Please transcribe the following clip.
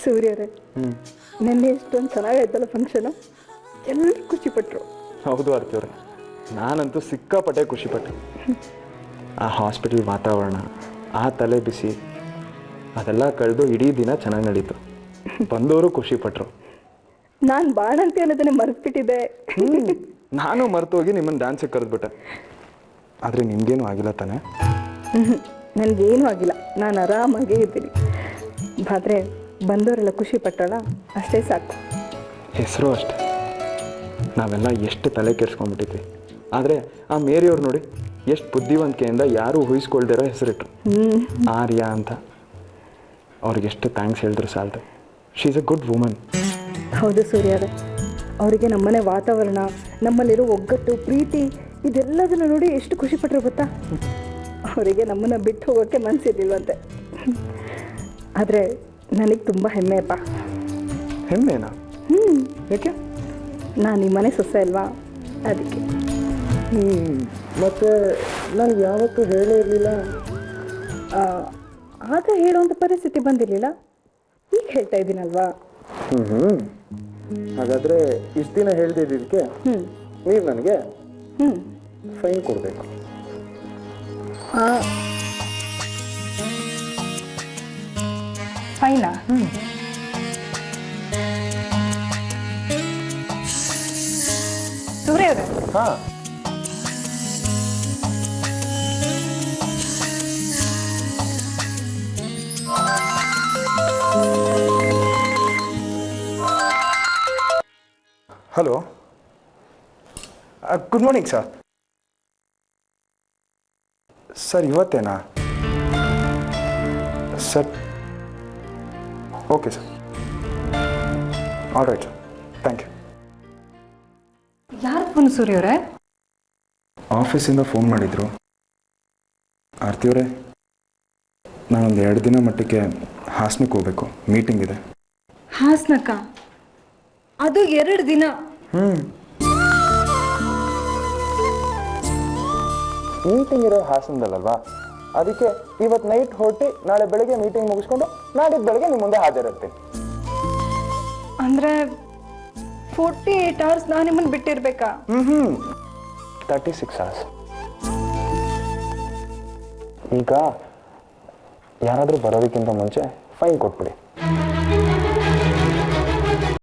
ಸೂರ್ಯರೇ, ನೆನ್ನೆ ಎಷ್ಟೊಂದು ಚೆನ್ನಾಗಾಯ್ತಲ್ಲ ಫಂಕ್ಷನು. ಎಲ್ಲರೂ ಖುಷಿಪಟ್ಟರು. ಹೌದು ಆರ್ತಿಯವ್ರೆ, ನಾನಂತೂ ಸಿಕ್ಕಾಪಟ್ಟೆ ಖುಷಿಪಟ್ಟೆ. ಆ ಹಾಸ್ಪಿಟಲ್ ವಾತಾವರಣ, ಆ ತಲೆ ಬಿಸಿ ಅದೆಲ್ಲ ಕಳೆದು ಇಡೀ ದಿನ ಚೆನ್ನಾಗಿ ನಡೀತು. ಬಂದವರು ಖುಷಿಪಟ್ಟರು. ನಾನು ಬಾಣಂತಿ ಅನ್ನೋದನ್ನೇ ಮರೆತುಬಿಟ್ಟಿದ್ದೆ. ನಾನು ಮರೆತೋಗಿ ನಿಮ್ಮನ್ನು ಡ್ಯಾನ್ಸಿಗೆ ಕರೆದ್ಬಿಟ್ಟೆ. ಆದರೆ ನಿಮಗೇನು ಆಗಿಲ್ಲ ತಾನೆ? ನನಗೇನೂ ಆಗಿಲ್ಲ, ನಾನು ಆರಾಮಾಗೇ ಇದ್ದೀನಿ. ಆದರೆ ಬಂದವರೆಲ್ಲ ಖುಷಿ ಪಟ್ಟಲ್ಲ, ಅಷ್ಟೇ ಸಾಕು. ಹೆಸರು ಅಷ್ಟೆ. ನಾವೆಲ್ಲ ಎಷ್ಟು ತಲೆ ಕೆಡಿಸ್ಕೊಂಡ್ಬಿಟ್ಟಿದ್ವಿ. ಆದರೆ ಆ ಮೇರಿಯವ್ರು ನೋಡಿ ಎಷ್ಟು ಬುದ್ಧಿವಂತಿಕೆಯಿಂದ ಯಾರೂ ಊಹಿಸ್ಕೊಳ್ದಿರೋ ಹೆಸರಿಟ್ರು, ಆರ್ಯ ಅಂತ. ಅವ್ರಿಗೆ ಎಷ್ಟು ಥ್ಯಾಂಕ್ಸ್ ಹೇಳಿದ್ರು ಸಾಲದು. She is a good woman. ಹೌದು ಸೂರ್ಯರೇ, ಅವರಿಗೆ ನಮ್ಮನೆ ವಾತಾವರಣ, ನಮ್ಮಲ್ಲಿರೋ ಒಗ್ಗಟ್ಟು, ಪ್ರೀತಿ ಇದೆಲ್ಲದನ್ನು ನೋಡಿ ಎಷ್ಟು ಖುಷಿಪಟ್ಟರು ಗೊತ್ತಾ. ಅವರಿಗೆ ನಮ್ಮನ್ನು ಬಿಟ್ಟು ಹೋಗೋಕ್ಕೆ ಮನಸ್ಸಿರ್ಲಿಲ್ವಂತೆ. ಆದರೆ ನನಗೆ ತುಂಬ ಹೆಮ್ಮೆಯಪ್ಪ. ಹೆಮ್ಮೆನಾ? ಯಾಕೆ? ನಾನು ಈ ಮನೆ ಸೊಸೆ ಅಲ್ವಾ, ಅದಕ್ಕೆ. ಮತ್ತು ನನಗೆ ಯಾವತ್ತೂ ಹೇಳೇ ಇರಲಿಲ್ಲ. ಆಗ ಹೇಳುವಂಥ ಪರಿಸ್ಥಿತಿ ಬಂದಿರಲಿಲ್ಲ, ಈಗ ಹೇಳ್ತಾ ಇದ್ದೀನಲ್ವಾ. ಹಾಗಾದರೆ ಇಷ್ಟು ದಿನ ಹೇಳ್ದಿದ್ದಕ್ಕೆ ನೀವು ನನಗೆ ಫೈನ್ ಕೊಡಬೇಕು. ಫೈನಾ? ಸೂರ್ಯ ಅವರೇ, ಹಾಂ, hello, good morning sir. Sir ಇವತ್ತೇನಾ sir? Okay sir, all right sir, thank you. ಯಾರು ಫೋನ್ ಸೂರ್ಯ ಅವರೇ? ಆಫೀಸಿಂದ ಫೋನ್ ಮಾಡಿದರು. ಆರ್ತಿಯವರೇ, ನಾನೊಂದು 2 ದಿನ ಮಟ್ಟಿಗೆ ಹಾಸನಕ್ಕೆ ಹೋಗಬೇಕು, ಮೀಟಿಂಗ್ ಇದೆ. ಹಾಸನಕ್ಕ? ಅದು 2 ದಿನ? ಮೀಟಿಂಗ್ ಇರೋ ಹಾಸನದಲ್ಲಲ್ವಾ, ಅದಕ್ಕೆ ಇವತ್ತು ನೈಟ್ ಹೊರಟಿ ನಾಳೆ ಬೆಳಗ್ಗೆ ಮೀಟಿಂಗ್ ಮುಗಿಸ್ಕೊಂಡು ನಾಡಿದ್ದು ಬೆಳಗ್ಗೆ ನಿಮ್ಮ ಮುಂದೆ ಹಾಜರಿರ್ತೀನಿ. ಅಂದರೆ 48 hours ನಾನು ನಿಮ್ಮನ್ನು ಬಿಟ್ಟಿರ್ಬೇಕಾ? 36 hours. ಈಗ ಯಾರಾದರೂ ಬರೋದಕ್ಕಿಂತ ಮುಂಚೆ ಫೈನ್ ಕೊಟ್ಬಿಡಿ.